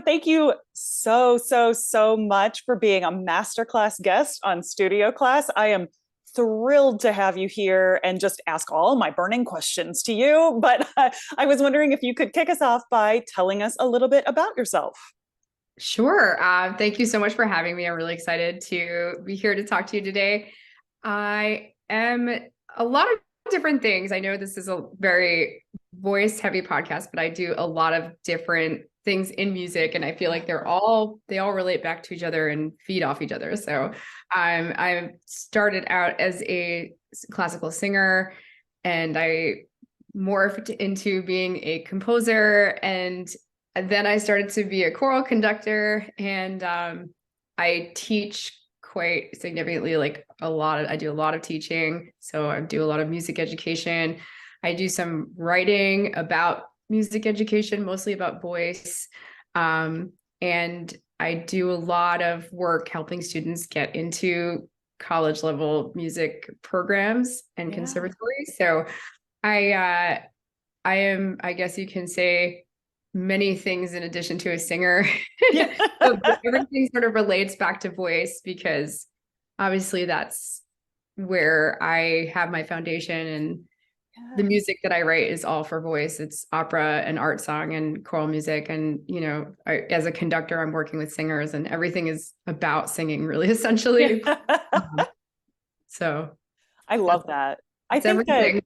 thank you so much for being a masterclass guest on Studio Class. I am thrilled to have you here and just ask all my burning questions to you. But I was wondering if you could kick us off by telling us a little bit about yourself. Sure. Thank you so much for having me. I'm really excited to be here to talk to you today. I am a lot of different things. I know this is a very voice heavy podcast, but I do a lot of different things in music, and I feel like they all relate back to each other and feed off each other. So I started out as a classical singer, and I morphed into being a composer, and then I started to be a choral conductor, and I teach quite significantly, I do a lot of teaching. So I do a lot of music education. I do some writing about music education, mostly about voice. And I do a lot of work helping students get into college level music programs and conservatories. So I am, I guess you can say, many things in addition to a singer. Yeah. Everything sort of relates back to voice, because obviously that's where I have my foundation, and the music that I write is all for voice. It's opera and art song and choral music. And, as a conductor, I'm working with singers, and everything is about singing, really, essentially. So I love that. I think that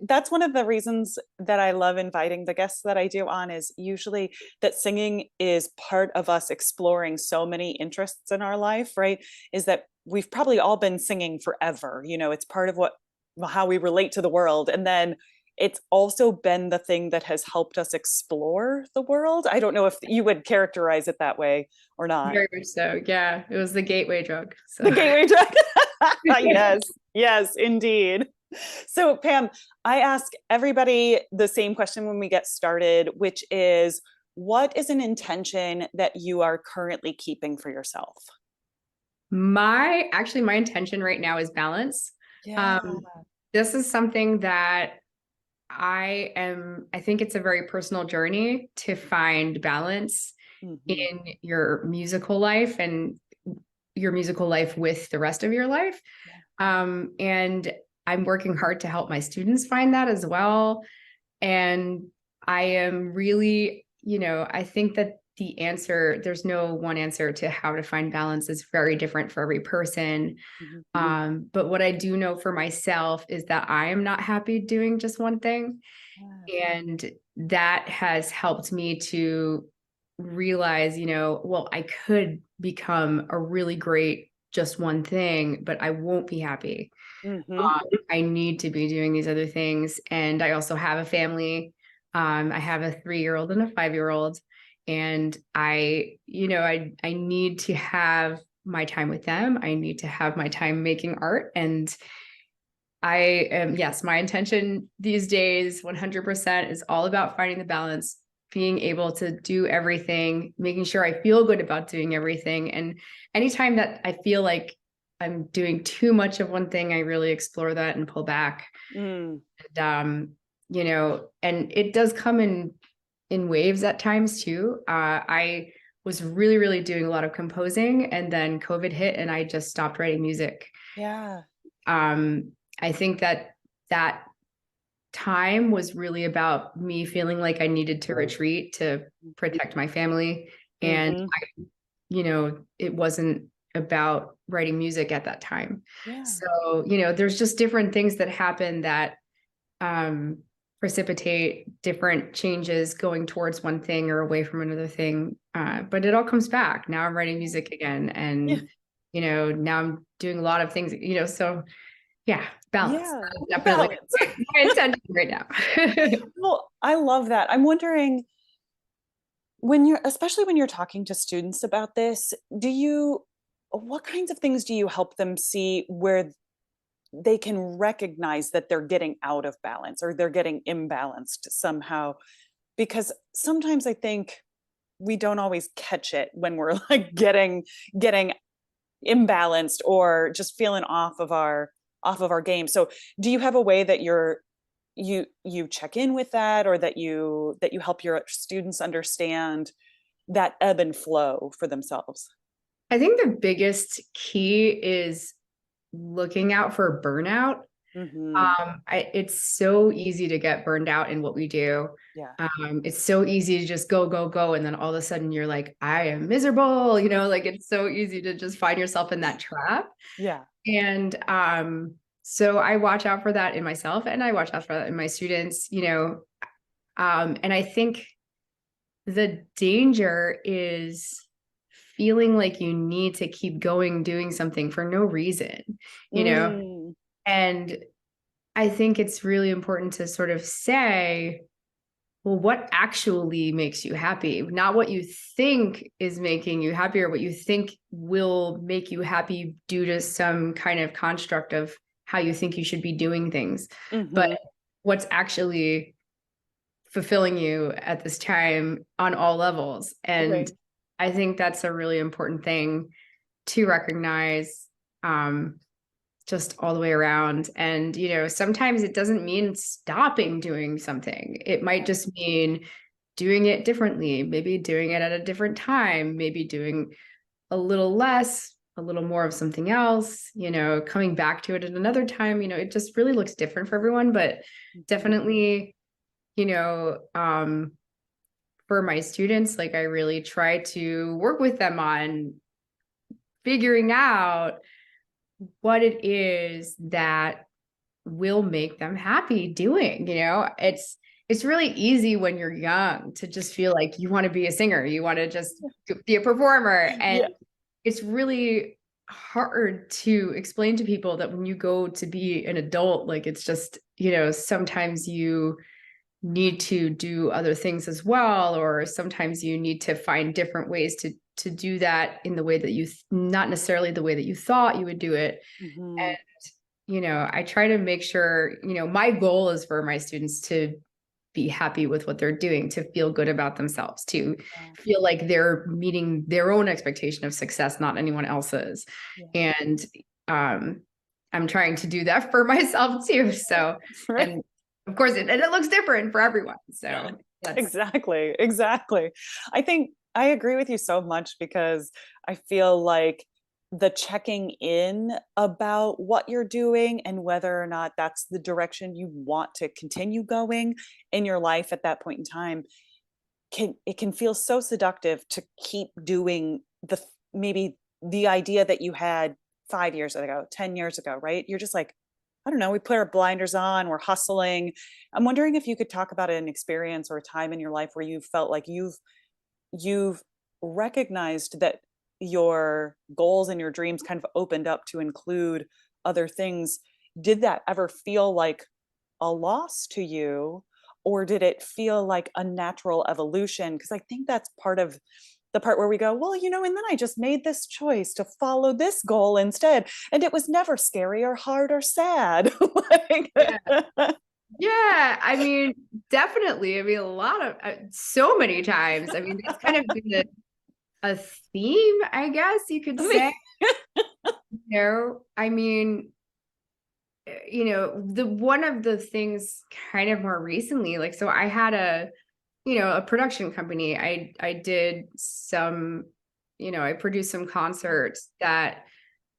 that's one of the reasons that I love inviting the guests that I do on, is usually that singing is part of us exploring so many interests in our life, right? Is that we've probably all been singing forever. It's part of how we relate to the world. And then it's also been the thing that has helped us explore the world. I don't know if you would characterize it that way or not. Very much so. Yeah. It was the gateway drug. So. The gateway drug. Yes, indeed. So Pam, I ask everybody the same question when we get started, which is, what is an intention that you are currently keeping for yourself? My intention right now is balance. Yeah. This is something that I think it's a very personal journey to find balance in your musical life and your musical life with the rest of your life. And I'm working hard to help my students find that as well. And I am really, I think that there's no one answer to how to find balance. It's very different for every person. But what I do know for myself is that I am not happy doing just one thing. And that has helped me to realize, I could become a really great just one thing, but I won't be happy. I need to be doing these other things. And I also have a family. I have a 3-year-old and a 5-year-old. And I need to have my time with them. I need to have my time making art. And my intention these days, 100%, is all about finding the balance, being able to do everything, making sure I feel good about doing everything. And anytime that I feel like I'm doing too much of one thing, I really explore that and pull back. And, and it does come in waves at times too. I was really, really doing a lot of composing, and then COVID hit and I just stopped writing music. Yeah. I think that time was really about me feeling like I needed to retreat to protect my family. And it wasn't about writing music at that time. So, there's just different things that happen that precipitate different changes going towards one thing or away from another thing. But it all comes back. Now I'm writing music again. And, now I'm doing a lot of ththings, so yeah, balance. Yeah, definitely my intention right now. Well, I love that. I'm wondering, especially when you're talking to students about this, what kinds of things do you help them see where they can recognize that they're getting out of balance or they're getting imbalanced somehow? Because sometimes I think we don't always catch it when we're like getting imbalanced or just feeling off of our game. So do you have a way that you check in with that, or that you help your students understand that ebb and flow for themselves? I think the biggest key is looking out for burnout. Mm-hmm. It's so easy to get burned out in what we do. Yeah. It's so easy to just go, go, go. And then all of a sudden you're like, I am miserable, like it's so easy to just find yourself in that trap. Yeah. And so I watch out for that in myself, and I watch out for that in my students, and I think the danger is feeling like you need to keep going doing something for no reason, Mm. and I think it's really important to sort of say, well, what actually makes you happy? Not what you think is making you happy, or what you think will make you happy due to some kind of construct of how you think you should be doing things, but Mm-hmm. what's actually fulfilling you at this time on all levels. And Right. I think that's a really important thing to recognize, just all the way around. And, sometimes it doesn't mean stopping doing something. It might just mean doing it differently, maybe doing it at a different time, maybe doing a little less, a little more of something else, coming back to it at another time. It just really looks different for everyone, but Mm-hmm. definitely, you know, um, for my students, like I really try to work with them on figuring out what it is that will make them happy doing. It's really easy when you're young to just feel like you want to be a singer, you want to just be a performer, and Yeah. it's really hard to explain to people that when you go to be an adult, like it's just, sometimes you need to do other things as well, or sometimes you need to find different ways to do that in the way that not necessarily the way that you thought you would do it. Mm-hmm. And I try to make sure, my goal is for my students to be happy with what they're doing, to feel good about themselves, to Yeah. feel like they're meeting their own expectation of success, not anyone else's. Yeah. And I'm trying to do that for myself too. So, Right. and of course, and it looks different for everyone. So that's Exactly. Exactly. I think I agree with you so much because I feel like the checking in about what you're doing and whether or not that's the direction you want to continue going in your life at that point in time can feel so seductive to keep doing maybe the idea that you had 5 years ago, 10 years ago, right? You're just like, I don't know, we put our blinders on, we're hustling. I'm wondering if you could talk about an experience or a time in your life where you felt like you've recognized that your goals and your dreams kind of opened up to include other things. Did that ever feel like a loss to you, or did it feel like a natural evolution? Because I think that's part of the part where we go, well, and then I just made this choice to follow this goal instead, and it was never scary or hard or sad. Like, yeah. Yeah, I mean, definitely. I mean, a lot of so many times. I mean, it's kind of been a theme, I guess you could say. I mean, the one of the things kind of more recently, like, so I had a production company. I did some, I produced some concerts that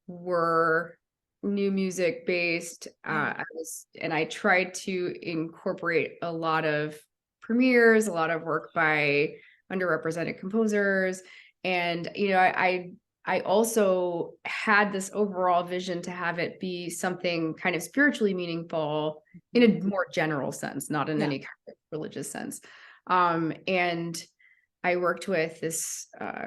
were new music based. Yeah. And I tried to incorporate a lot of premieres, a lot of work by underrepresented composers. And, I also had this overall vision to have it be something kind of spiritually meaningful in a more general sense, not in Yeah. any kind of religious sense. And I worked with this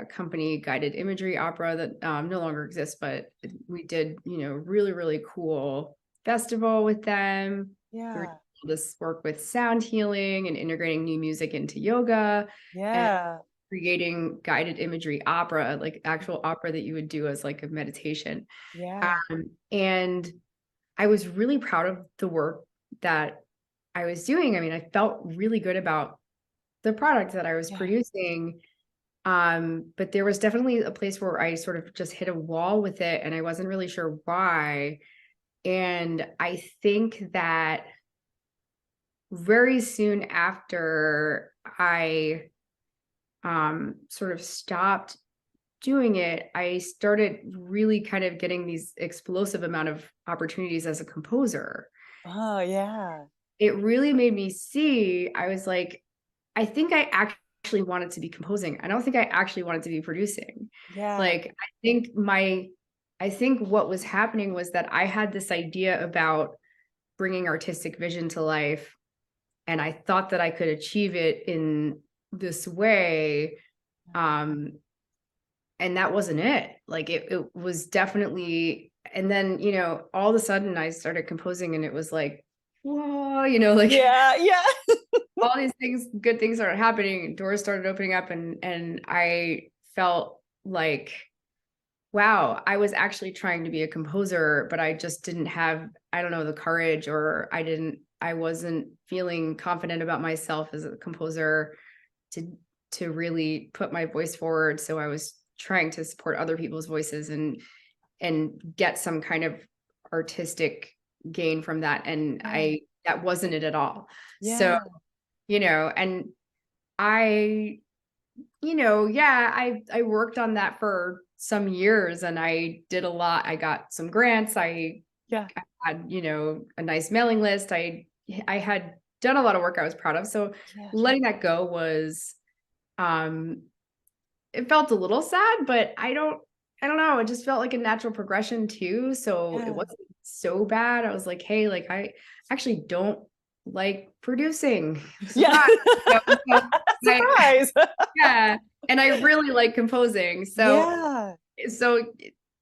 company, Guided Imagery Opera, that no longer exists, but we did, really, really cool festival with them. We were Yeah. doing this work with sound healing and integrating new music into yoga and Yeah. creating guided imagery opera, like actual opera that you would do as like a meditation. Yeah. And I was really proud of the work that I was doing. I mean, I felt really good about the product that I was Yeah. producing. But there was definitely a place where I sort of just hit a wall with it, and I wasn't really sure why. And I think that very soon after I sort of stopped doing it, I started really kind of getting these explosive amount of opportunities as a composer. Oh, yeah. It really made me see, I was like, I think I actually wanted to be composing. I don't think I actually wanted to be producing. Yeah. Like, I think what was happening was that I had this idea about bringing artistic vision to life, and I thought that I could achieve it in this way. And that wasn't it. Like it was definitely, and then, all of a sudden I started composing and it was like, whoa, like Yeah, yeah. all these things, good things started happening, doors started opening up, and I felt like, wow, I was actually trying to be a composer, but I just didn't have, I don't know, the courage, or I wasn't feeling confident about myself as a composer to really put my voice forward. So I was trying to support other people's voices and get some kind of artistic gain from that. And that wasn't it at all. Yeah. So, and I, I worked on that for some years, and I did a lot. I got some grants. I had, a nice mailing list. I had done a lot of work I was proud of. So letting that go was, it felt a little sad, but I don't know. It just felt like a natural progression too. So it wasn't so bad. I was like, hey, like I actually don't like producing. Surprise. Yeah. And I really like composing. So,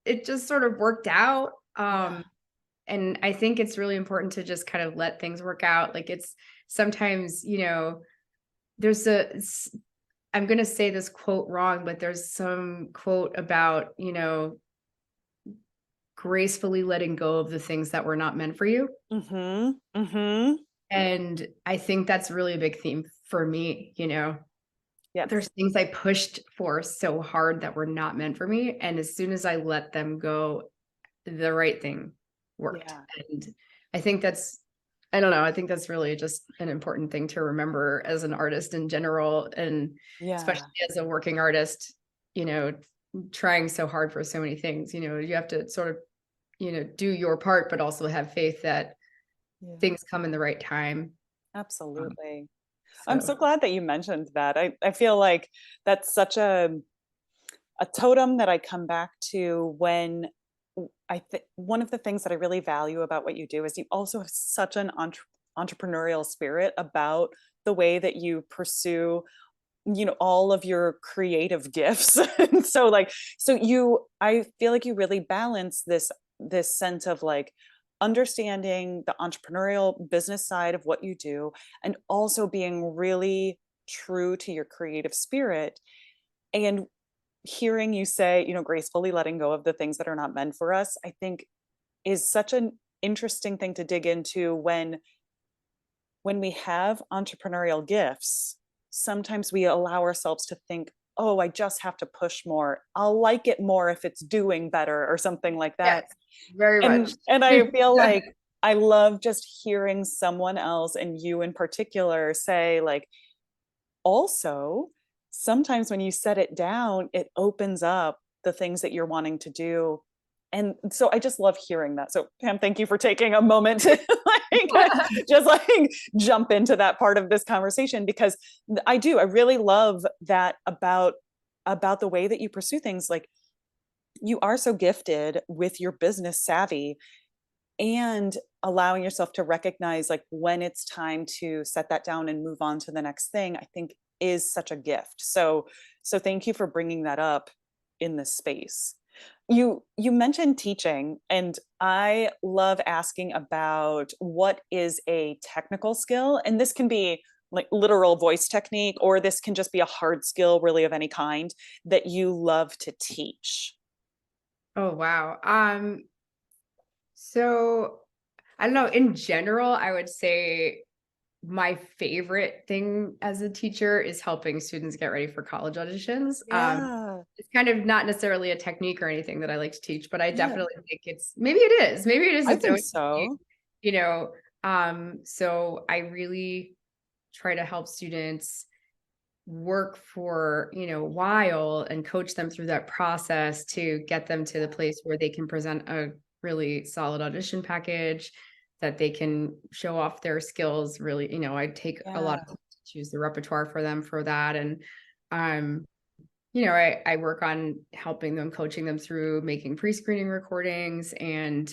it just sort of worked out. And I think it's really important to just kind of let things work out. Like it's sometimes, there's I'm going to say this quote wrong, but there's some quote about, gracefully letting go of the things that were not meant for you. Mm-hmm. Mm-hmm. And I think that's really a big theme for me, There's things I pushed for so hard that were not meant for me. And as soon as I let them go, the right thing worked. And I think I don't know, I think that's really just an important thing to remember as an artist in general. And especially as a working artist, trying so hard for so many things, you have to sort of, do your part, but also have faith that things come in the right time. Absolutely. I'm so glad that you mentioned that. I feel like that's such a totem that I come back to when I think one of the things that I really value about what you do is you also have such an entrepreneurial spirit about the way that you pursue, all of your creative gifts. And so I feel like you really balance this sense of like understanding the entrepreneurial business side of what you do and also being really true to your creative spirit. And hearing you say, gracefully letting go of the things that are not meant for us, I think is such an interesting thing to dig into when we have entrepreneurial gifts. Sometimes we allow ourselves to think, oh, I just have to push more. I'll like it more if it's doing better or something like that. Yes, very much. And I feel like I love just hearing someone else, and you in particular, say like, also, sometimes when you set it down, it opens up the things that you're wanting to do. And so I just love hearing that. So Pam, thank you for taking a moment to jump into that part of this conversation, because I really love that about the way that you pursue things. Like, you are so gifted with your business savvy and allowing yourself to recognize like when it's time to set that down and move on to the next thing, I think is such a gift. So thank you for bringing that up in this space. You mentioned teaching, and I love asking about what is a technical skill, and this can be like literal voice technique, or this can just be a hard skill really of any kind that you love to teach. Oh, wow. So I don't know, in general, I would say my favorite thing as a teacher is helping students get ready for college auditions. It's kind of not necessarily a technique or anything that I like to teach, but I definitely think maybe it is. I think so. So I really try to help students work for, a while and coach them through that process to get them to the place where they can present a really solid audition package, that they can show off their skills. Really, I take a lot Yeah. of time to choose the repertoire for them for that. And um I work on helping them, coaching them through making pre-screening recordings and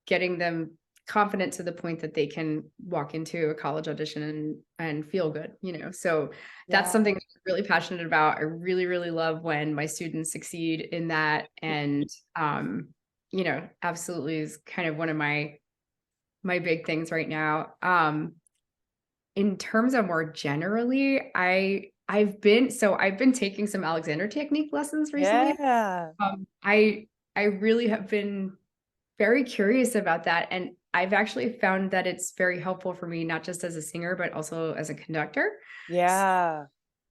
getting them confident to the point that they can walk into a college audition and feel good. So that's Yeah. something I'm really passionate about. I really, really love when my students succeed in that. And absolutely is kind of one of my big things right now. In terms of more generally, I've been taking some Alexander technique lessons recently. Yeah. I really have been very curious about that, and I've actually found that it's very helpful for me, not just as a singer, but also as a conductor. So, Yeah.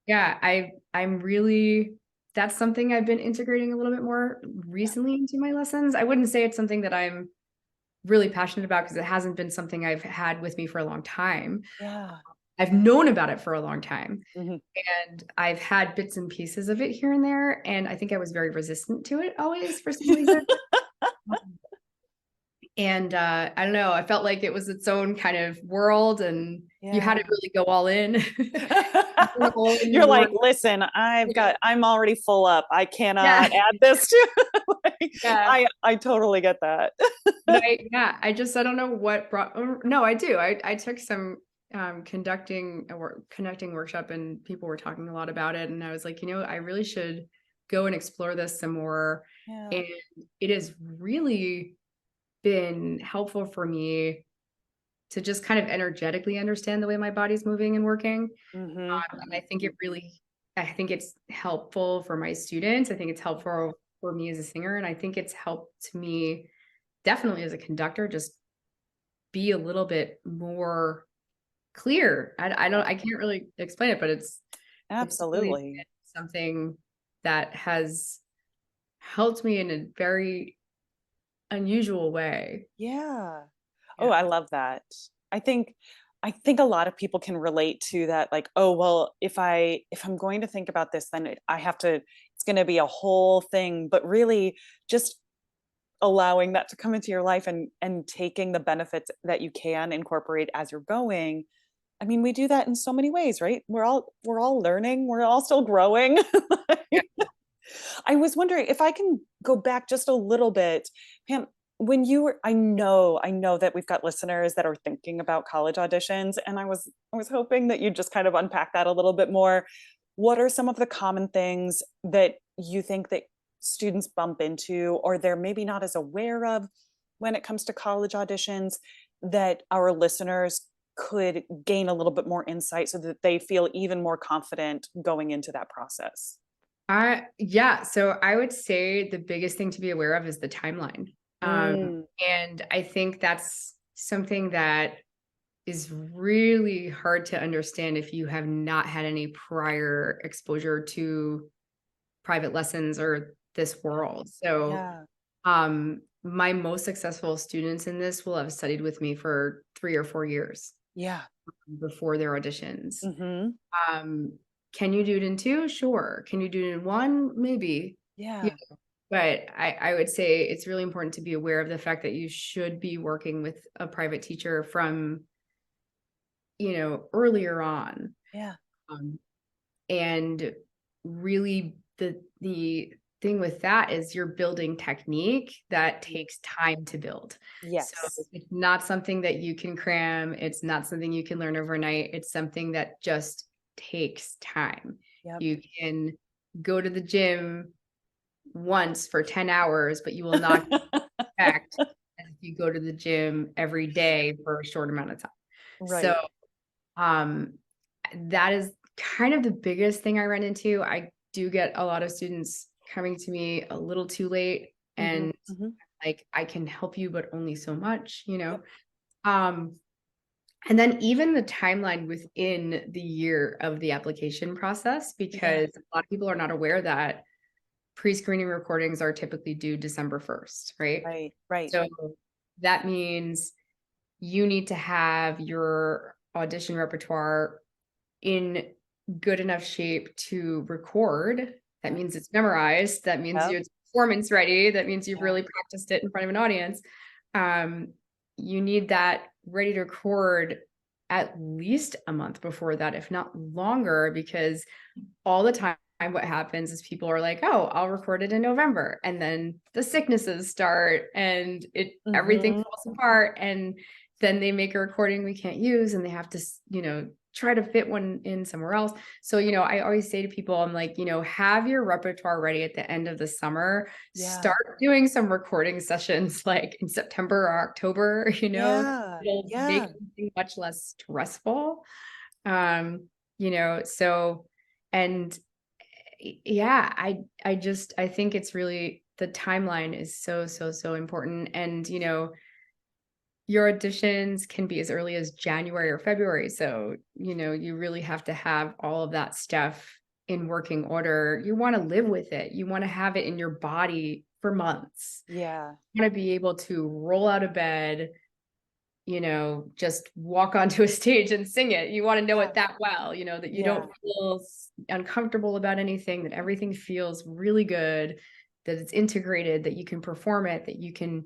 yeah, I'm really that's something I've been integrating a little bit more recently into my lessons. I wouldn't say it's something that I'm really passionate about because it hasn't been something I've had with me for a long time. Yeah. I've known about it for a long time, Mhm. and I've had bits and pieces of it here and there, and I think I was very resistant to it always for some reason. And I don't know, I felt like it was its own kind of world, and you had Yeah. to really go all in. All in, You're you like, weren't, listen, I'm already full up. I yeah, cannot add this to like, yeah. I totally get that. But I don't know what brought, no, I do. I took some connecting workshop, and people were talking a lot about it. And I was like, I really should go and explore this some more. Yeah. And it has really been helpful for me to just kind of energetically understand the way my body's moving and working. Hmm. And I think it's helpful for my students. I think it's helpful for me as a singer. And I think it's helped me definitely as a conductor, just be a little bit more clear. I can't really explain it, but it's really been Absolutely. something that has helped me in a very unusual way. Yeah. Oh, Yeah. I love that. I think I think a lot of people can relate to that, like, oh, well, if I'm going to think about this, then I have to, it's going to be a whole thing. But really just allowing that to come into your life and taking the benefits that you can incorporate as you're going. I mean, we do that in so many ways, right? We're all learning, we're all still growing. Yeah. I was wondering if I can go back just a little bit, Pam, when you were, I know that we've got listeners that are thinking about college auditions, and I was hoping that you'd just kind of unpack that a little bit more. What are some of the common things that you think that students bump into, or they're maybe not as aware of when it comes to college auditions, that our listeners could gain a little bit more insight so that they feel even more confident going into that process? Yeah, so I would say the biggest thing to be aware of is the timeline. Mm, And I think that's something that is really hard to understand if you have not had any prior exposure to private lessons or this world. So, yeah. my most successful students in this will have studied with me for 3 or 4 years Yeah. before their auditions. Mhm. Um, can you do it in two? Sure. Can you do it in one? Maybe. Yeah. Yeah. But I would say it's really important to be aware of the fact that you should be working with a private teacher from, earlier on. Yeah. Um, and really the thing with that is you're building technique that Mhm. takes time to build. So Yes. it's not something that you can cram. It's not something you can learn overnight. It's something that just takes time. Yep. You can go to the gym once for 10 hours, but you will not expect as if you go to the gym every day for a short amount of time. So Right. um that is kind of the biggest thing I run into. I do get a lot of students coming to me a little too late, Mhm. and Mhm. like I can help you, but only so much. Yep. Um, and then even the timeline within the year of the application process, Yeah. because a lot of people are not aware that pre-screening recordings are typically due December 1st, right? Right. Right. So that means you need to have your audition repertoire in good enough shape to record. That means it's memorized. That means Yep. it's performance ready. That means you've Yeah. really practiced it in front of an audience. You need that ready to record at least a month before that, if not longer, because all the time what happens is people are like, oh, I'll record it in November, and then the sicknesses start and everything falls apart, and then they make a recording we can't use, and they have to try to fit one in somewhere else. So I always say to people, I'm like, have your repertoire ready at the end of the summer. Start doing some recording sessions like in September or October. It'll make everything much less stressful. So, and yeah, I think it's really, the timeline is so important. And your auditions can be as early as January or February. So, you really have to have all of that stuff in working order. You want to live with it. You want to have it in your body for months. Yeah. You want to be able to roll out of bed, just walk onto a stage and sing it. You want to know it that well, that you don't feel uncomfortable about anything, that everything feels really good, that it's integrated, that you can perform it, that you can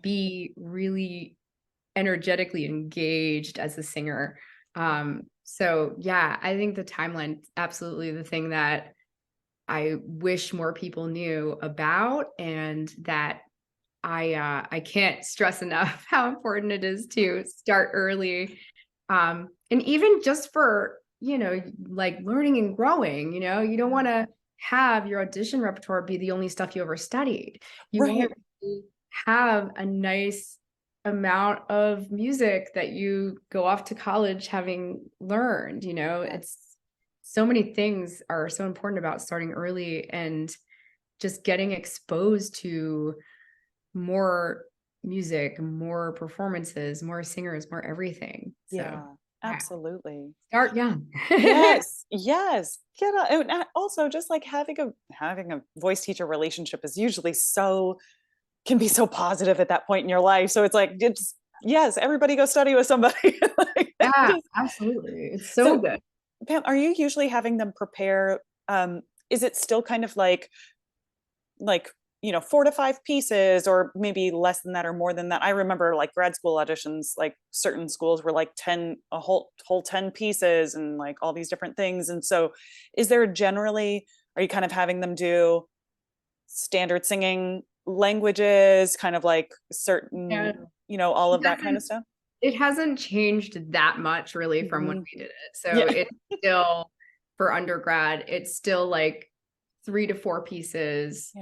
be really energetically engaged as a singer. So yeah, I think the timeline is absolutely the thing that I wish more people knew about, and that I can't stress enough how important it is to start early. And even just for, like learning and growing, you don't want to have your audition repertoire be the only stuff you ever studied. You want to have a nice amount of music that you go off to college having learned. It's so many things are so important about starting early and just getting exposed to more music, more performances, more singers, more everything. So absolutely. Start young. Yes. Get out. And also just like having a voice teacher relationship is usually can be so positive at that point in your life. So it's like, everybody go study with somebody. Absolutely. It's so good. Pam, are you usually having them prepare? Is it still kind of like 4 to 5 pieces, or maybe less than that or more than that? I remember like grad school auditions, like certain schools were like a whole 10 pieces and like all these different things. And so are you kind of having them do standard singing languages, kind of like certain, all of that kind of stuff? It hasn't changed that much really from when we did it. So it's still, for undergrad, it's still like 3 to 4 pieces.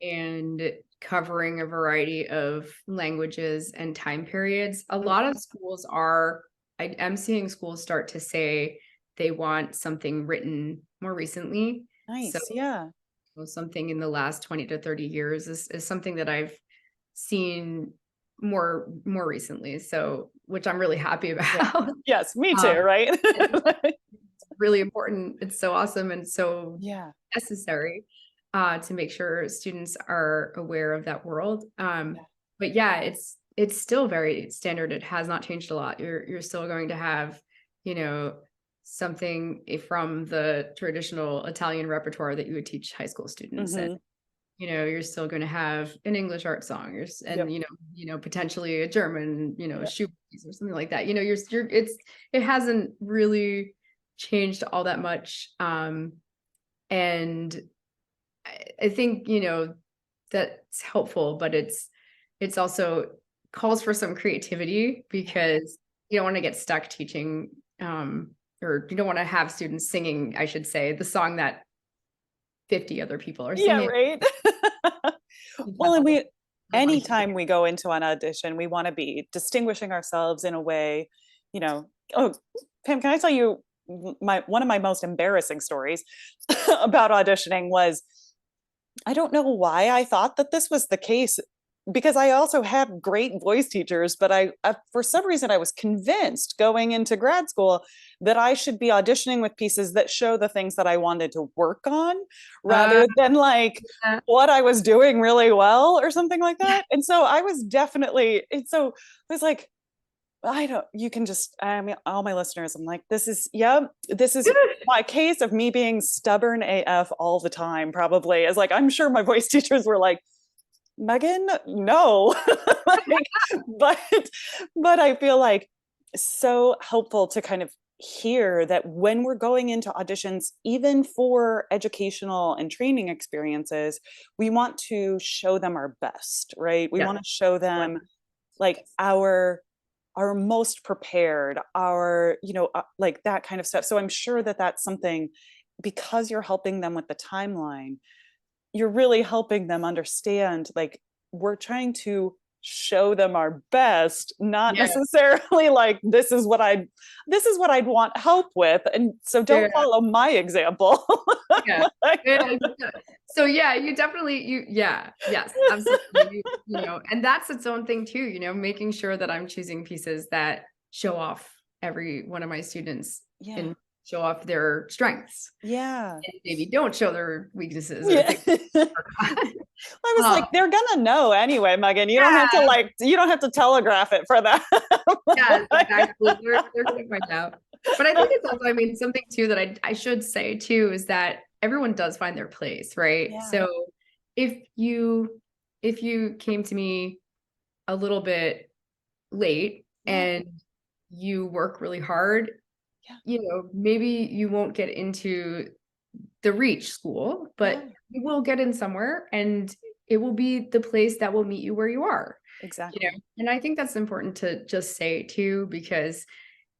And covering a variety of languages and time periods. A lot of schools I am seeing schools start to say they want something written more recently. Nice. So something in the last 20 to 30 years is something that I've seen more recently. So, which I'm really happy about. Yes, me too, right? It's really important. It's so awesome and so necessary. To make sure students are aware of that world. But it's still very standard. It has not changed a lot. You're still going to have, something from the traditional Italian repertoire that you would teach high school students. And, you're still going to have an English art song, and, potentially a German, shoe piece or something like that. It hasn't really changed all that much. And I think, that's helpful, but it's also calls for some creativity, because you don't want to get stuck teaching, or you don't want to have students singing, I should say, the song that 50 other people are singing. Right. Well, and anytime we go into an audition, we want to be distinguishing ourselves in a way, oh, Pam, can I tell you one of my most embarrassing stories about auditioning was, I don't know why I thought that this was the case, because I also had great voice teachers, but I for some reason I was convinced going into grad school that I should be auditioning with pieces that show the things that I wanted to work on, rather than like what I was doing really well or something like that. And so I was like, I don't, you can just, I mean, all my listeners, I'm like, this is, yep, this is my case of me being stubborn AF all the time, probably. Is like, I'm sure my voice teachers were like, Megan, no. Like, but, but I feel like so helpful to kind of hear that when we're going into auditions, even for educational and training experiences, we want to show them our best, right? We Yeah. want to show them like our most prepared, our, you know, like that kind of stuff. So I'm sure that that's something, because you're helping them with the timeline, you're really helping them understand, like, we're trying to show them our best, not Yeah. necessarily like this is what I'd want help with, and so don't follow my example. Yeah. Like, Yeah. So yeah, you definitely, yes, absolutely. You know, and that's its own thing too, you know, making sure that I'm choosing pieces that show off every one of my students yeah, and show off their strengths. yeah, And maybe don't show their weaknesses or yeah. things. I was like, they're gonna know anyway, Megan. You don't have to Yeah. like, you don't have to telegraph it for them. Yes, exactly. They're gonna find out. But I think it's also, I mean, something too that I should say too is that everyone does find their place, right? Yeah. So if you came to me a little bit late and you work really hard, you know, maybe you won't get into the Reach school, but you will get in somewhere and it will be the place that will meet you where you are. Exactly. You know, and I think that's important to just say too, because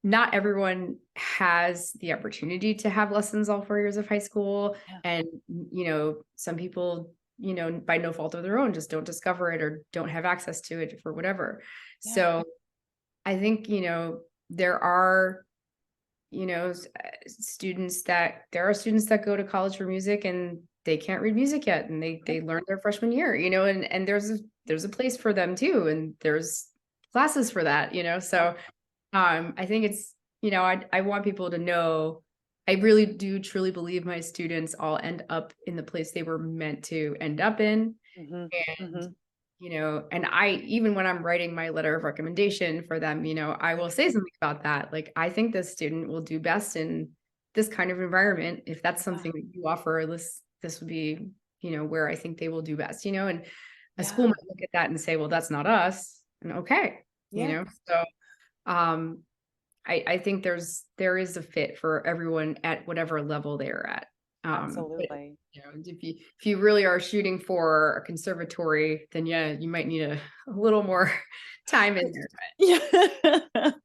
not everyone has the opportunity to have lessons all 4 years of high school. And, you know, some people, you know, by no fault of their own, just don't discover it or don't have access to it for whatever. So I think, you know, there are, you know, students that go to college for music and they can't read music yet. And they learn their freshman year, you know, and there's a place for them too. And there's classes for that, you know? So I think it's, you know, I want people to know, I really do truly believe my students all end up in the place they were meant to end up in. And, you know, and even when I'm writing my letter of recommendation for them, you know, I will say something about that. Like, I think this student will do best in this kind of environment. If that's something that you offer, this would be, you know, where I think they will do best, you know, and a school might look at that and say, well, that's not us. And okay, you know, so I think there is a fit for everyone at whatever level they're at. But, Absolutely. you know, if you really are shooting for a conservatory, then yeah, you might need a little more time in there. But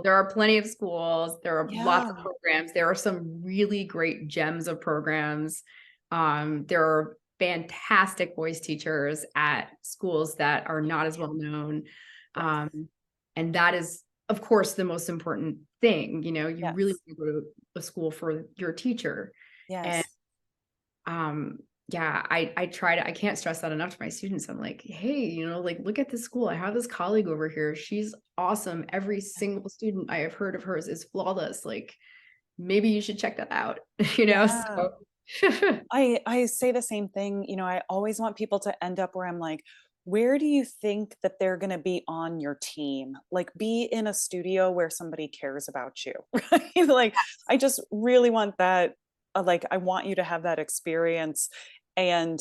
there are plenty of schools, there are lots of programs, there are some really great gems of programs. There are fantastic voice teachers at schools that are not as well known. And that is, of course, the most important thing. You know, you really want to go to a school for your teacher. And I can't stress that enough to my students. I'm like, hey, you know, like, look at this school. I have this colleague over here. She's awesome. Every single student I have heard of hers is flawless. Like, maybe you should check that out, you know? So I say the same thing. You know, I always want people to end up where I'm like, where do you think that they're going to be on your team? Like, be in a studio where somebody cares about you, right? Like, I just really want that. Like, I want you to have that experience, and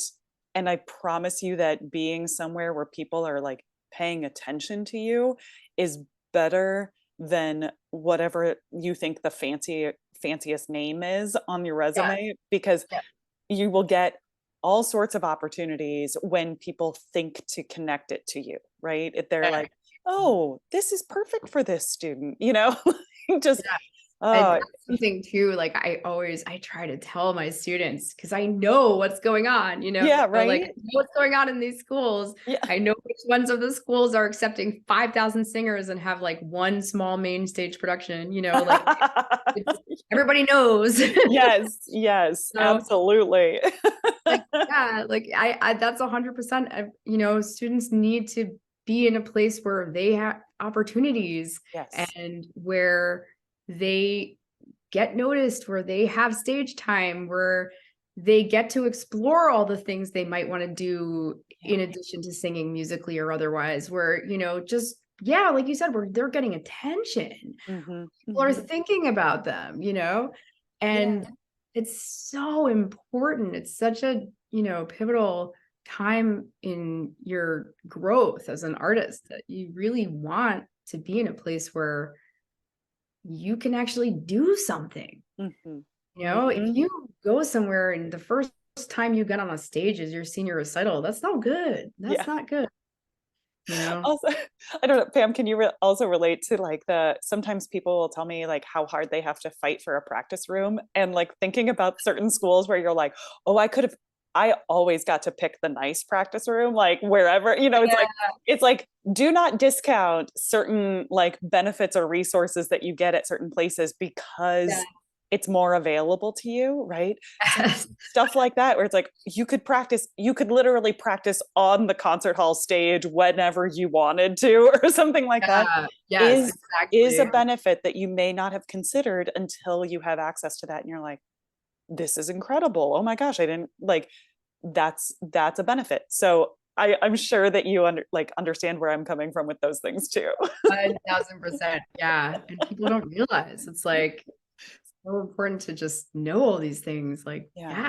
I promise you that being somewhere where people are like paying attention to you is better than whatever you think the fanciest name is on your resume, because you will get all sorts of opportunities when people think to connect it to you, right? If they're like, oh, this is perfect for this student, you know, just, that's something too, like I try to tell my students, because I know what's going on, you know, like, I know what's going on in these schools. I know which ones of the schools are accepting 5,000 singers and have like one small main stage production, you know, like everybody knows. Yes, So, absolutely. like, like I that's 100%. You know, students need to be in a place where they have opportunities and where they get noticed, where they have stage time, where they get to explore all the things they might want to do in addition to singing musically or otherwise, where, you know, just yeah, like you said, they're getting attention. People are thinking about them, and it's so important. It's such a, pivotal time in your growth as an artist that you really want to be in a place where you can actually do something. If you go somewhere and the first time you get on a stage is your senior recital, that's not good. That's not good. Also, I don't know, Pam, can you also relate to like sometimes people will tell me like how hard they have to fight for a practice room, and like thinking about certain schools where you're like, oh, I always got to pick the nice practice room, like wherever, it's like, do not discount certain like benefits or resources that you get at certain places because it's more available to you, right? Yes. Stuff like that, where it's like you could literally practice on the concert hall stage whenever you wanted to, or something like that. Yes, Is a benefit that you may not have considered until you have access to that, and you're like, this is incredible. Oh my gosh, I didn't like that's a benefit. So I'm sure that you understand where I'm coming from with those things too. 1000%. Yeah. And people don't realize it's like so important to just know all these things. Like, yeah.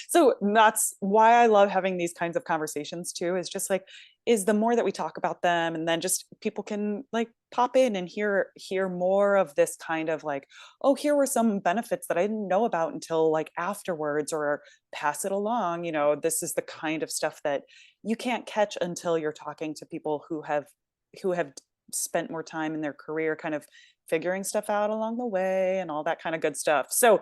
So that's why I love having these kinds of conversations too, is just like, is the more that we talk about them, and then just people can like pop in and hear more of this kind of like, oh, here were some benefits that I didn't know about until like afterwards, or pass it along. This is the kind of stuff that you can't catch until you're talking to people who have spent more time in their career kind of figuring stuff out along the way and all that kind of good stuff. So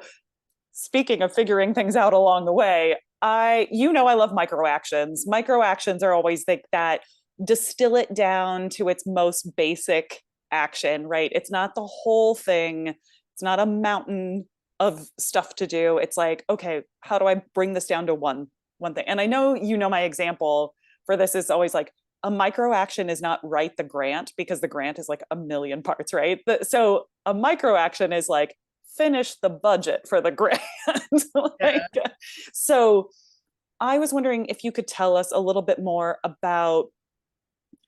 speaking of figuring things out along the way, I love micro actions. Micro actions are always like that, distill it down to its most basic action, right? It's not the whole thing. It's not a mountain of stuff to do. It's like, okay, how do I bring this down to one thing? And I know, my example for this is always like, a micro action is not write the grant, because the grant is like a million parts, right? So a micro action is like, finish the budget for the grant. So I was wondering if you could tell us a little bit more about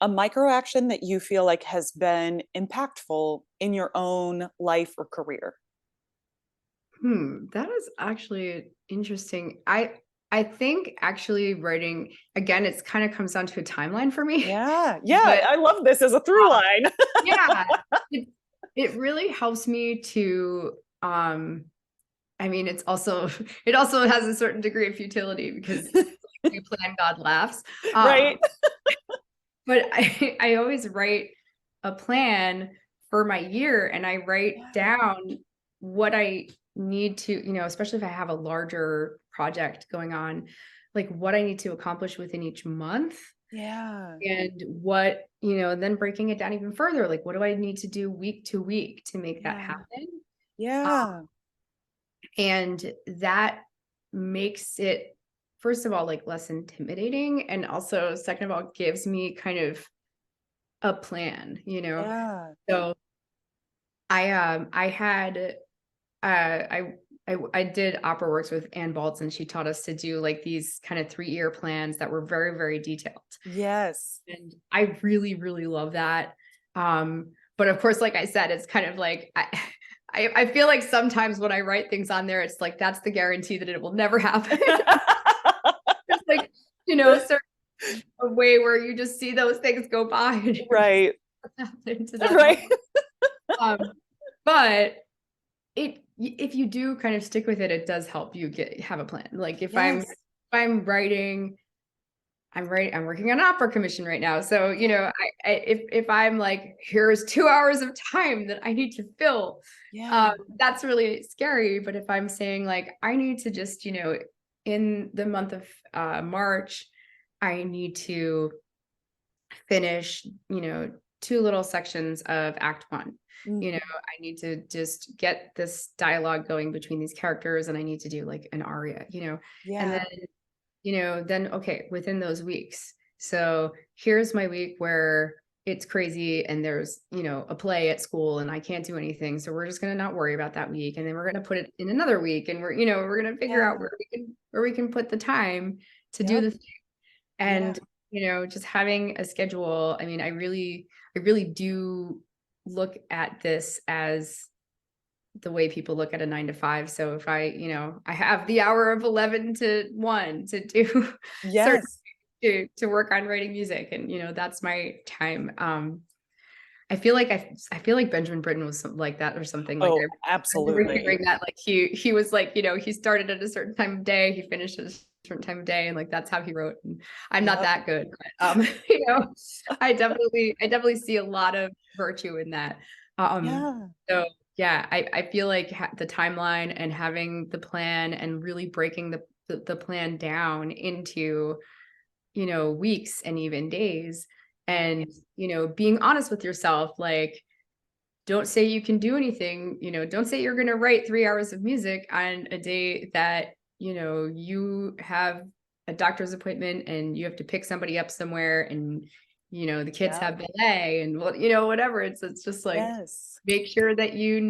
a micro action that you feel like has been impactful in your own life or career. That is actually interesting. I think actually writing, again, it's kind of comes down to a timeline for me. Yeah. But, I love this as a through line. It really helps me to, I mean, it also has a certain degree of futility, because we plan, God laughs. Right. But I always write a plan for my year, and I write down what I need to, especially if I have a larger project going on, like what I need to accomplish within each month. Yeah. And what, then breaking it down even further, like what do I need to do week to week to make that happen? Yeah. And that makes it, first of all, like less intimidating. And also, second of all, gives me kind of a plan, So I did opera works with Ann Baltz, and she taught us to do like these kind of 3-year plans that were very, very detailed. Yes. And I really, really love that. But of course, like I said, it's kind of like, I feel like sometimes when I write things on there, it's like, that's the guarantee that it will never happen. It's like, a way where you just see those things go by. Right. Right. But if you do kind of stick with it, it does help you have a plan. Like if I'm writing, I'm working on an opera commission right now. So, if I'm like, here's 2 hours of time that I need to fill, that's really scary. But if I'm saying like, I need to just, in the month of March, I need to finish, 2 little sections of Act 1. I need to just get this dialogue going between these characters, and I need to do like an aria, and then, then, okay, within those weeks. So here's my week where it's crazy and there's, a play at school and I can't do anything. So we're just going to not worry about that week. And then we're going to put it in another week, and we're going to figure out where we can put the time to do the thing. And, just having a schedule. I mean, I really do look at this as the way people look at a 9 to 5. So if I have the hour of 11 to 1 to do certain Yes. to work on writing music, and that's my time. I feel like Benjamin Britten was something like that or something. Like Oh, I remember absolutely. hearing that, like he was like, he started at a certain time of day, he finished at a certain time of day, and like that's how he wrote. And I'm not Yep. that good, but I definitely see a lot of virtue in that. Yeah. So yeah, I feel like the timeline and having the plan and really breaking the plan down into weeks and even days, and being honest with yourself, like, don't say you can do anything, don't say you're going to write 3 hours of music on a day that you have a doctor's appointment and you have to pick somebody up somewhere, and the kids Yep. have ballet and whatever. It's just like, Yes. make sure you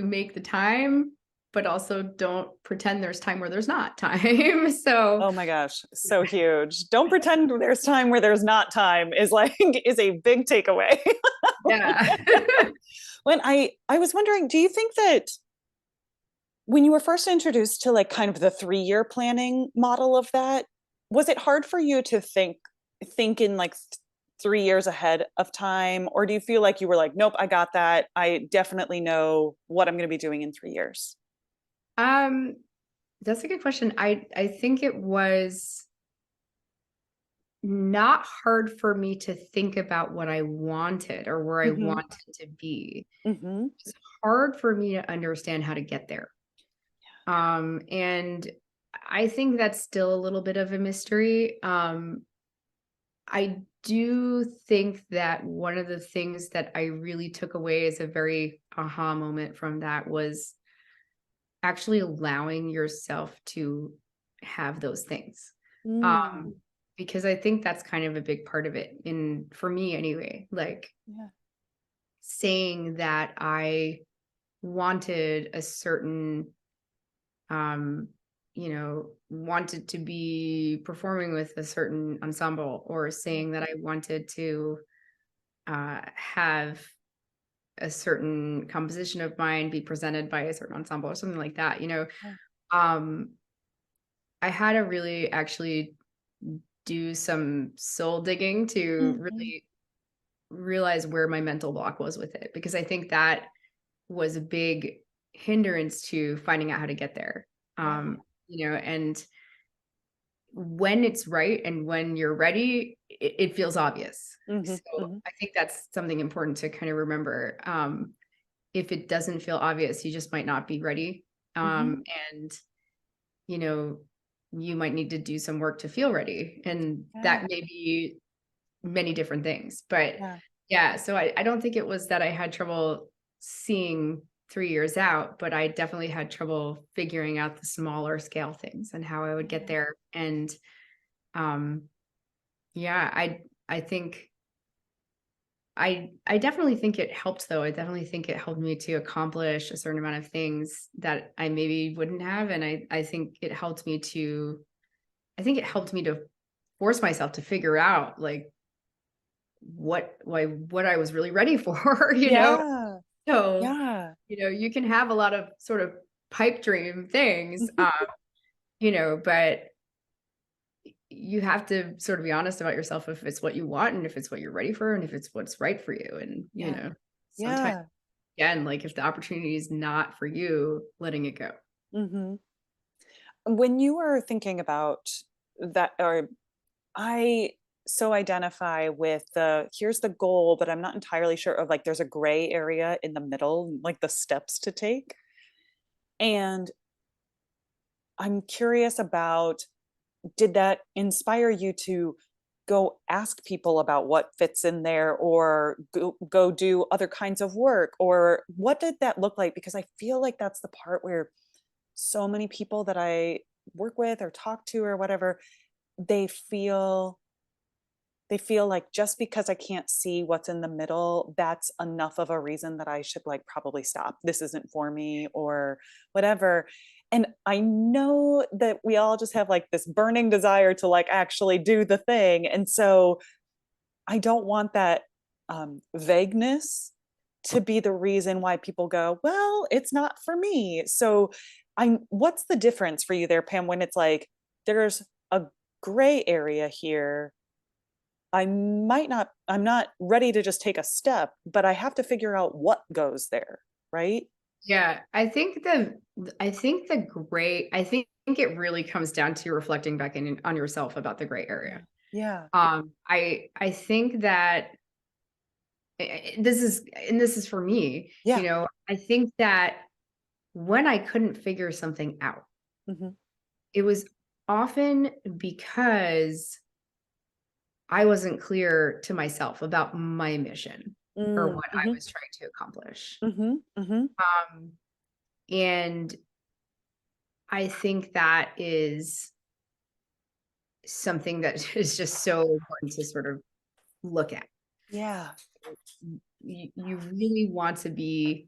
make the time, but also don't pretend there's time where there's not time. So Oh my gosh, so huge. Don't pretend there's time where there's not time is like is a big takeaway. yeah. When I was wondering, do you think that when you were first introduced to like kind of the 3-year planning model of that, was it hard for you to think in like 3 years ahead of time, or do you feel like you were like, nope, I got that. I definitely know what I'm going to be doing in 3 years? um that's a good question. I think it was not hard for me to think about what I wanted or where I Mm-hmm. wanted to be. Mm-hmm. It's hard for me to understand how to get there. And I think that's still a little bit of a mystery. I do think that one of the things that I really took away as a very aha moment from that was actually allowing yourself to have those things. Mm, Um, because I think that's kind of a big part of it, for me anyway, like yeah. saying that I wanted a certain wanted to be performing with a certain ensemble, or saying that I wanted to have a certain composition of mine be presented by a certain ensemble or something like that. Yeah. Um, I had to really actually do some soul digging to Mhm. really realize where my mental block was with it, because I think that was a big hindrance to finding out how to get there. Yeah. And when it's right and when you're ready, it feels obvious. Mhm. So Mhm. I think that's something important to kind of remember. If it doesn't feel obvious, you just might not be ready. Mhm. And, you know, you might need to do some work to feel ready. And Yeah. that may be many different things. But Yeah. yeah, so I don't think it was that I had trouble seeing 3 years out, but I definitely had trouble figuring out the smaller scale things and how I would get Yeah. there. And um, yeah, I think I definitely think it helped though. I definitely think it helped me to accomplish a certain amount of things that I maybe wouldn't have. And I think it helped me to force myself to figure out like what I was really ready for, Yeah. So, Yeah. you can have a lot of sort of pipe dream things, but you have to sort of be honest about yourself if it's what you want and if it's what you're ready for and if it's what's right for you. And, Yeah. sometimes Yeah. again, like if the opportunity is not for you, letting it go. Mhm. When you were thinking about that, or I so identify with the here's the goal, but I'm not entirely sure of like there's a gray area in the middle, like the steps to take. And I'm curious about, did that inspire you to go ask people about what fits in there, or go do other kinds of work, or what did that look like? Because I feel like that's the part where so many people that I work with or talk to or whatever, they feel they feel like just because I can't see what's in the middle, that's enough of a reason that I should like probably stop. This isn't for me or whatever. And I know that we all just have like this burning desire to like actually do the thing. And so I don't want that vagueness to be the reason why people go, well, it's not for me. So what's the difference for you there, Pam, when it's like, there's a gray area here. I'm not ready to just take a step, but I have to figure out what goes there, right? Yeah, I think it really comes down to reflecting back on yourself about the gray area. Yeah. I think that this is for me, Yeah. I think that when I couldn't figure something out, Mm-hmm. it was often because I wasn't clear to myself about my mission or what I Mm-hmm. was trying to accomplish. Mm-hmm. Mm-hmm. Um, and I think that is something that is just so important to sort of look at. Yeah. You really want to be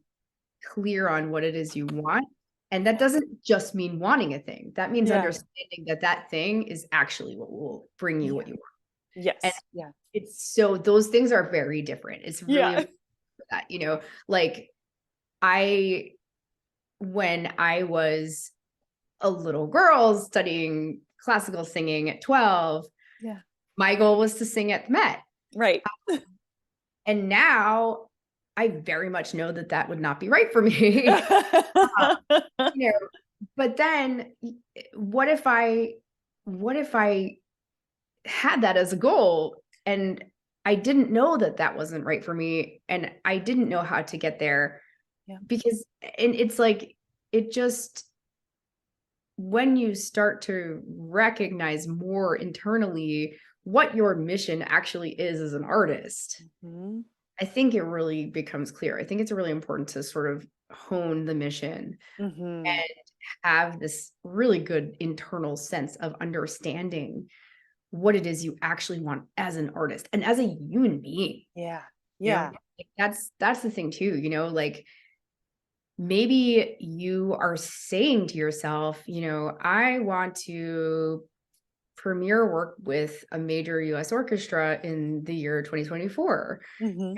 clear on what it is you want. And that doesn't just mean wanting a thing. That means Yeah. understanding that that thing is actually what will bring you what Yeah. you want. And Yes. Yeah. it's so those things are very different. It's really Yeah. important for that, like I, when I was a little girl studying classical singing at 12, Yeah. my goal was to sing at the Met. Right. And now I very much know that that would not be right for me. you know, but then what if I had that as a goal and I didn't know that that wasn't right for me and I didn't know how to get there? Yeah. Because, and it's like, it just, when you start to recognize more internally what your mission actually is as an artist, Mm-hmm. I think it really becomes clear. I think it's really important to sort of hone the mission Mm-hmm. and have this really good internal sense of understanding what it is you actually want as an artist and as a human being. Yeah. You know, Yeah. like that's the thing too, like maybe you are saying to yourself, I want to premiere work with a major US orchestra in the year 2024. Mm-hmm. And,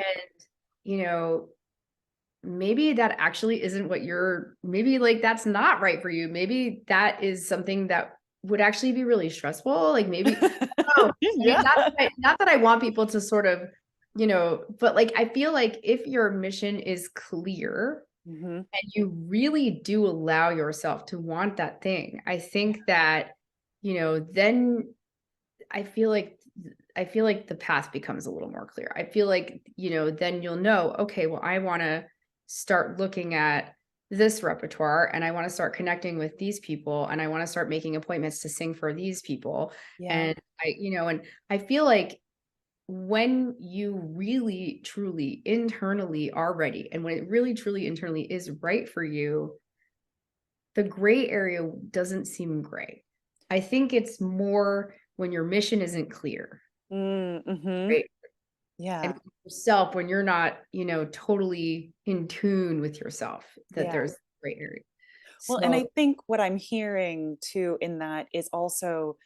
maybe that actually isn't maybe like that's not right for you. Maybe that is something that would actually be really stressful. Like maybe, oh, I mean, Yeah. not that I want people to sort of, but like, I feel like if your mission is clear, Mm-hmm. and you really do allow yourself to want that thing, I think that, then I feel like the path becomes a little more clear. I feel like, then you'll know, okay, well, I want to start looking at this repertoire and I want to start connecting with these people and I want to start making appointments to sing for these people. Yeah. And and I feel like when you really truly internally are ready and when it really truly internally is right for you, the gray area doesn't seem gray. I think it's more when your mission isn't clear, Mm-hmm. right? And Yeah. yourself, when you're not, totally in tune with yourself, that Yeah. there's gray area. Well, and I So think what I'm hearing too in that is also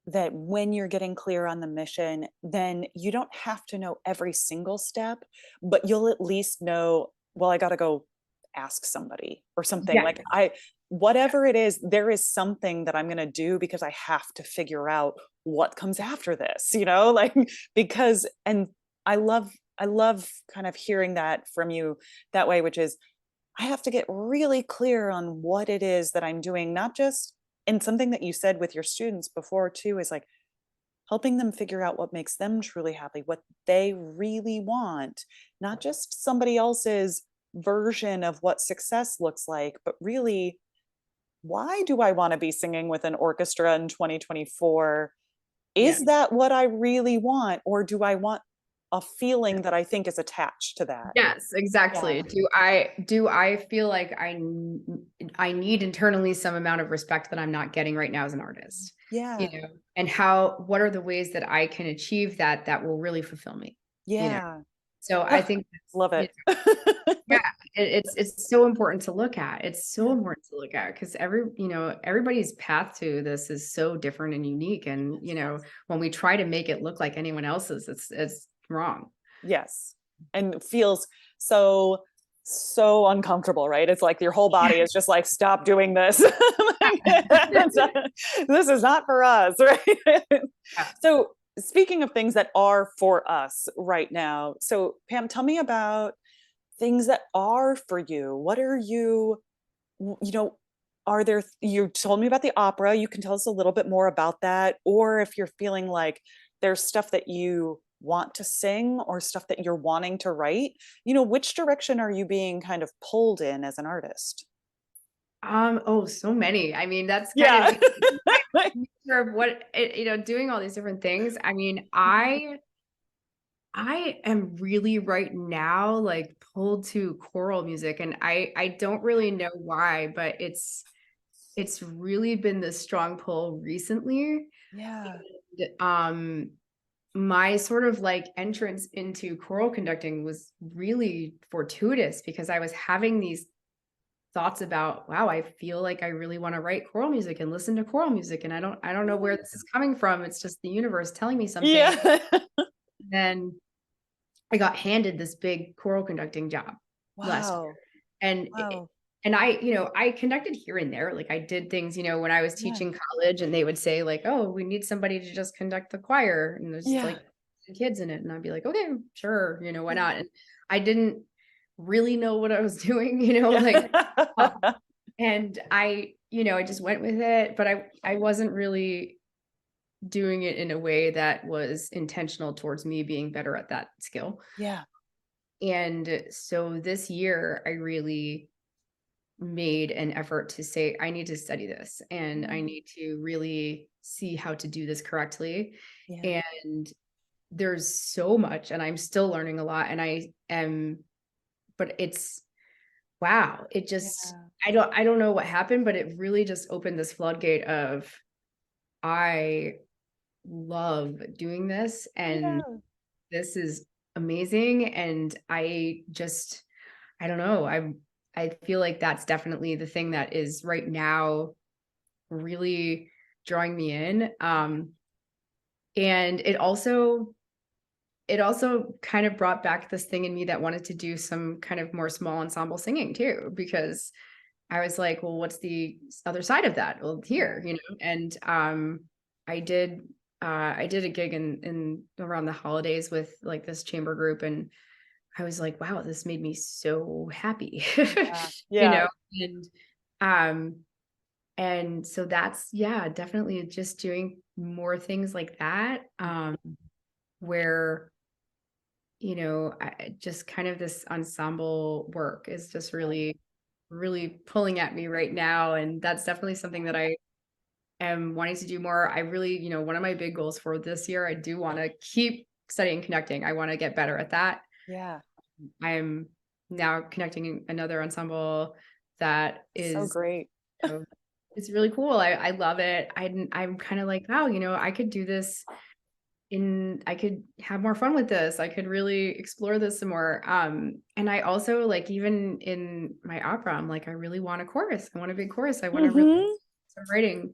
that when you're getting clear on the mission, then you don't have to know every single step, but you'll at least know, well, I got to go ask somebody or something. yeah, Like whatever it is, there is something that I'm going to do because I have to figure out what comes after this, like because, and I love kind of hearing that from you that way, which is I have to get really clear on what it is that I'm doing, not just, and something that you said with your students before too is like helping them figure out what makes them truly happy, what they really want, not just somebody else's version of what success looks like, but really, why do I want to be singing with an orchestra in 2024? yeah. Is that what I really want? Or do I want a feeling that I think is attached to that? Yes, exactly. Yeah. Do I feel like I need internally some amount of respect that I'm not getting right now as an artist? Yeah. And what are the ways that I can achieve that will really fulfill me? You know. Yeah. So I Ugh, think love it. yeah, it's so important to look at. It's so important to look at because everybody's path to this is so different and unique. And, when we try to make it look like anyone else's, it's wrong. Yes. And feels so uncomfortable, right? It's like your whole body is just like, stop doing this. This is not for us, right? Yeah. So speaking of things that are for us right now, so Pam, tell me about things that are for you. What are you, are there, you told me about the opera. You can tell us a little bit more about that. Or if you're feeling like there's stuff that you want to sing or stuff that you're wanting to write, which direction are you being kind of pulled in as an artist? Oh, so many. I mean, that's Yeah. kind of what doing all these different things. I mean, I am really right now like pulled to choral music, and I don't really know why, but it's really been the strong pull recently. Yeah. And, my sort of like entrance into choral conducting was really fortuitous because I was having these thoughts about, wow, I feel like I really want to write choral music and listen to choral music, and I don't know where this is coming from. It's just the universe telling me something. Yeah. Then I got handed this big choral conducting job last year. Wow. And Wow. and I conducted here and there. Like I did things, when I was Yeah. teaching college, and they would say like, "Oh, we need somebody to just conduct the choir." And there's Yeah. like kids in it. And I'd be like, "Okay, sure, why not?" And I didn't really know what I was doing, like and I just went with it, but I wasn't really doing it in a way that was intentional towards me being better at that skill. Yeah. And so this year I really made an effort to say, I need to study this and I need to really see how to do this correctly. Yeah. And there's so much, and I'm still learning a lot. And but it's, wow, it just, Yeah. I don't know what happened, but it really just opened this floodgate of, I love doing this and Yeah. this is amazing. And I don't know, I feel like that's definitely the thing that is right now really drawing me in. And it also kind of brought back this thing in me that wanted to do some kind of more small ensemble singing too, because I was like, well, what's the other side of that? Well, here, and I did I did a gig in around the holidays with like this chamber group, and I was like, wow, this made me so happy. Yeah. you Yeah. know, and um and so that's, yeah, definitely just doing more things like that, where just kind of this ensemble work is just really, really pulling at me right now. And that's definitely something that I am wanting to do more. I really, one of my big goals for this year, I do want to keep studying conducting. I want to get better at that. Yeah. I'm now conducting another ensemble that So is, great. it's really cool. I love it. I'm kind of like, wow, I could do this I could have more fun with this. I could really explore this some more. And I also like, even in my opera, I'm like, I really want a chorus. I want a big chorus. I want to really start writing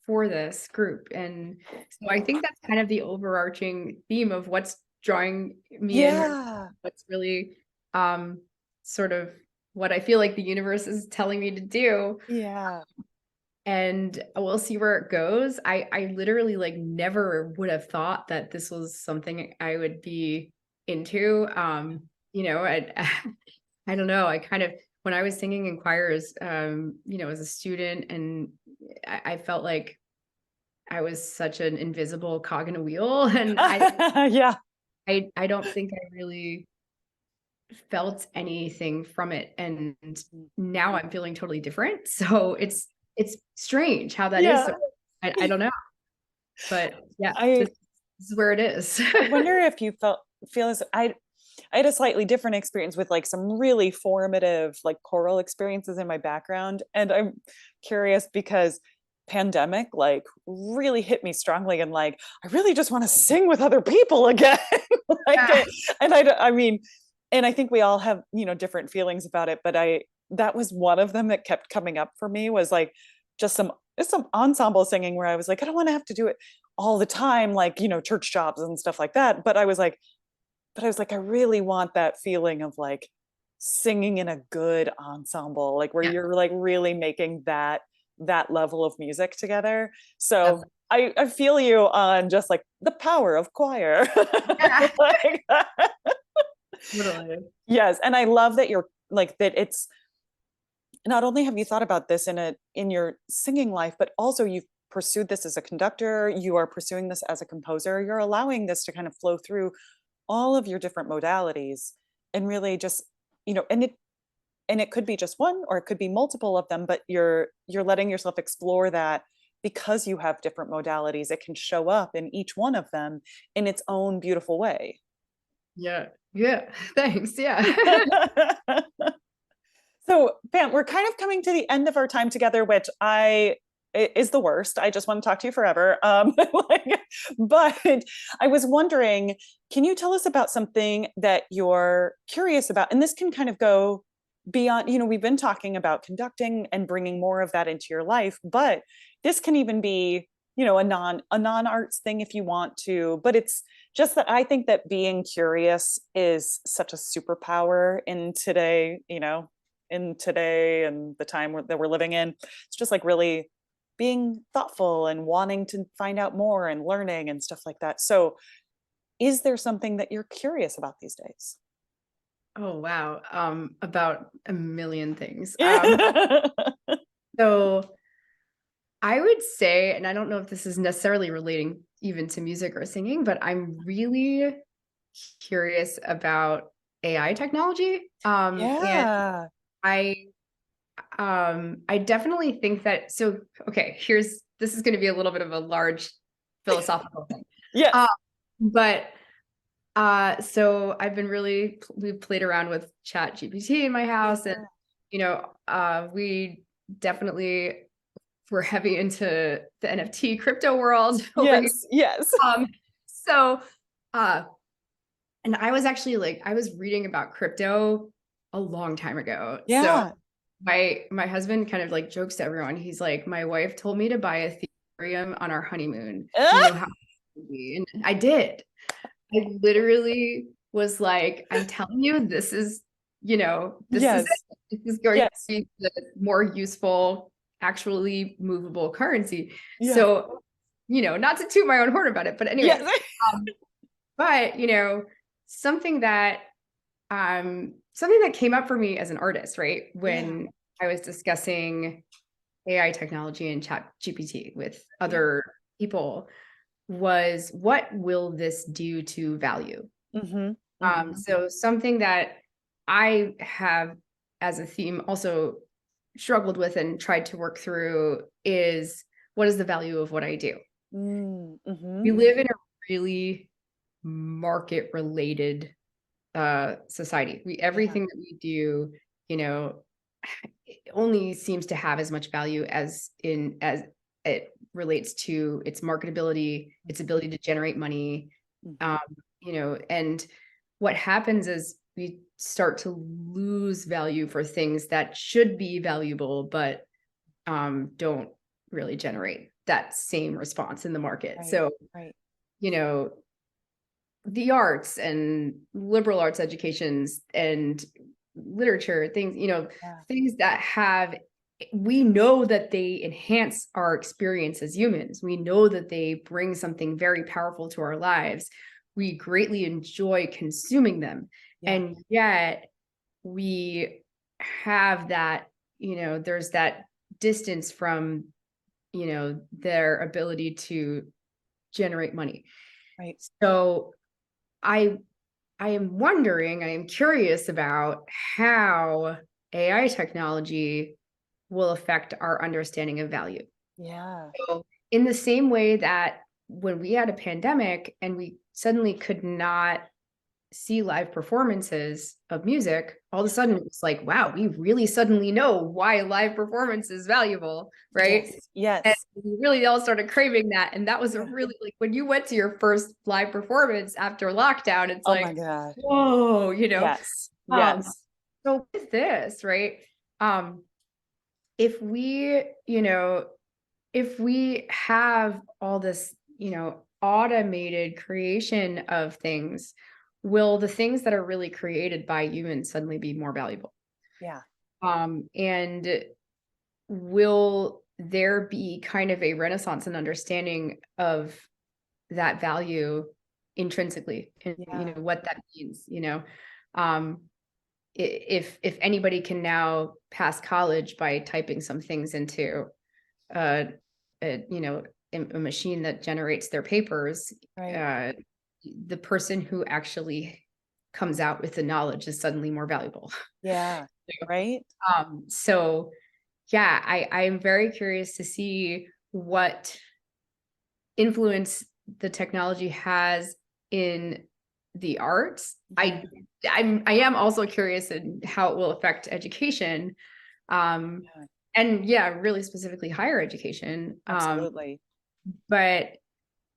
for this group. And so I think that's kind of the overarching theme of what's drawing me in, Yeah. what's really sort of what I feel like the universe is telling me to do. Yeah. And we'll see where it goes. I literally like never would have thought that this was something I would be into. I I don't know. I kind of, when I was singing in choirs, as a student, and I felt like I was such an invisible cog in a wheel. And Yeah. I don't think I really felt anything from it. And now I'm feeling totally different. So it's strange how that is. Yeah. So I don't know, but yeah, I this is where it is. I wonder if you feel as I had a slightly different experience with like some really formative like choral experiences in my background. And I'm curious because pandemic like really hit me strongly, and like I really just want to sing with other people again. Like Yeah. and I mean and I think we all have, different feelings about it, but that was one of them that kept coming up for me, was like just some ensemble singing where I was like, I don't want to have to do it all the time, like, church jobs and stuff like that. But I really want that feeling of like singing in a good ensemble, like where Yeah. you're like really making that level of music together. So That's, I feel you on just like the power of choir. yeah, Like, totally. yes, and I love that you're like that. It's not only have you thought about this in your singing life, but also you've pursued this as a conductor. You are pursuing this as a composer. You're allowing this to kind of flow through all of your different modalities, and really just, and it could be just one or it could be multiple of them, but you're letting yourself explore that. Because you have different modalities, it can show up in each one of them in its own beautiful way. Yeah. Yeah. Thanks. Yeah. So, Pam, we're kind of coming to the end of our time together, which is the worst. I just want to talk to you forever. But I was wondering, can you tell us about something that you're curious about? And this can kind of go beyond, we've been talking about conducting and bringing more of that into your life, but this can even be, a non arts thing if you want to. But it's just that I think that being curious is such a superpower in today and the time that we're living in. It's just like really being thoughtful and wanting to find out more and learning and stuff like that. So is there something that you're curious about these days? Oh, wow. About a million things. Yeah. So I would say, and I don't know if this is necessarily relating even to music or singing, but I'm really curious about AI technology. And Yeah. I I definitely think that, so okay, this is going to be a little bit of a large philosophical thing. Yes. But so we've played around with Chat GPT in my house, and we definitely were heavy into the NFT crypto world over here. Yes. Yes. So and I was actually I was reading about crypto a long time ago. So Yeah. my husband kind of jokes to everyone. He's like, my wife told me to buy Ethereum on our honeymoon. You know how it would be. And I did. I literally was like, I'm telling you, this is Yes. it. This is going to Yes. be the more useful, actually movable currency. Yes. So, not to toot my own horn about it, but anyway, Yes. but something that something that came up for me as an artist, right? When I was discussing AI technology and Chat GPT with other people, was what will this do to value? Mm-hmm. Mm-hmm. So something that I have as a theme also struggled with and tried to work through is, what is the value of what I do? Mm-hmm. We live in a really market related society. Everything that we do, it only seems to have as much value as it relates to its marketability, its ability to generate money. And what happens is we start to lose value for things that should be valuable, but don't really generate that same response in the market. Right. So, Right. The arts and liberal arts educations and literature, things, things that we know that they enhance our experience as humans. We know that they bring something very powerful to our lives. We greatly enjoy consuming them. Yeah. And yet we have that, there's that distance from, their ability to generate money. Right. So I am curious about how AI technology will affect our understanding of value. Yeah. So in the same way that when we had a pandemic and we suddenly could not see live performances of music, all of a sudden it's like, wow, we really suddenly know why live performance is valuable, right? Yes. And we really all started craving that. And that was a Yeah. really, like, when you went to your first live performance after lockdown, it's Oh my like, God. whoa, Yes. Um, Yes. so with this, right? If we, if we have all this, automated creation of things, will the things that are really created by humans suddenly be more valuable? Yeah. And will there be kind of a renaissance and understanding of that value intrinsically, and Yeah. what that means, um, if anybody can now pass college by typing some things into uh, a machine that generates their papers, Right. uh, the person who actually comes out with the knowledge is suddenly more valuable. Yeah. Right. So yeah, I'm very curious to see what influence the technology has in the arts. Yeah. I am also curious in how it will affect education. Um, Yeah. and yeah, really specifically higher education. Absolutely. But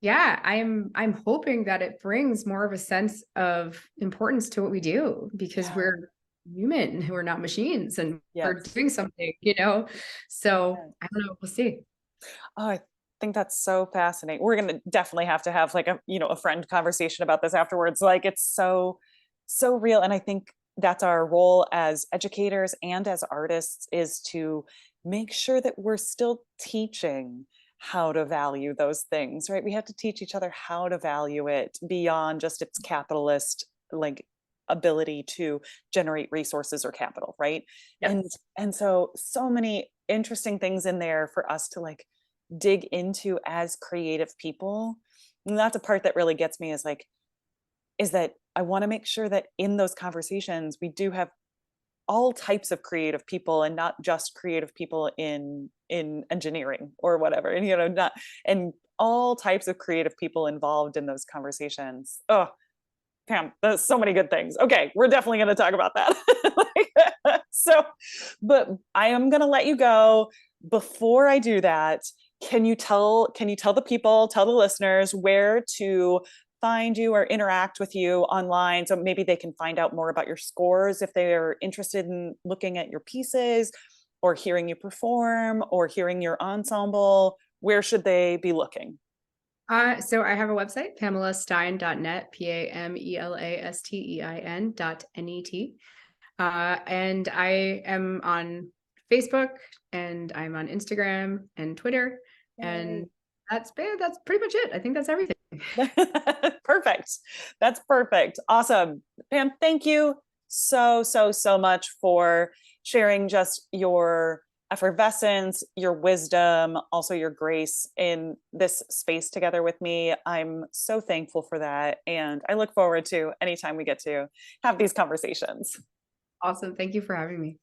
yeah, I'm hoping that it brings more of a sense of importance to what we do, because Yeah. we're human, we're not machines, and we're Yes. doing something, So Yeah. I don't know, we'll see. Oh, I think that's so fascinating. We're going to definitely have to have like a friend conversation about this afterwards. Like it's so, so real. And I think that's our role as educators and as artists, is to make sure that we're still teaching how to value those things, right? We have to teach each other how to value it beyond just its capitalist, like, ability to generate resources or capital, right? And Yes. so many interesting things in there for us to like dig into as creative people. And that's a part that really gets me, is that I want to make sure that in those conversations we do have all types of creative people, and not just creative people in engineering or whatever, and not, and all types of creative people involved in those conversations. Oh, Pam, there's so many good things. Okay, we're definitely going to talk about that. But I am going to let you go. Before I do that, can you tell the people, tell the listeners where to find you or interact with you online, so maybe they can find out more about your scores if they're interested in looking at your pieces or hearing you perform or hearing your ensemble? Where should they be looking? So I have a website, PamelaStein.net, PamelaStein.net. And I am on Facebook, and I'm on Instagram and Twitter. Yay. And that's pretty much it. I think that's everything. Perfect. That's perfect. Awesome. Pam, thank you so, so, so much for sharing just your effervescence, your wisdom, also your grace in this space together with me. I'm so thankful for that. And I look forward to anytime we get to have these conversations. Awesome. Thank you for having me.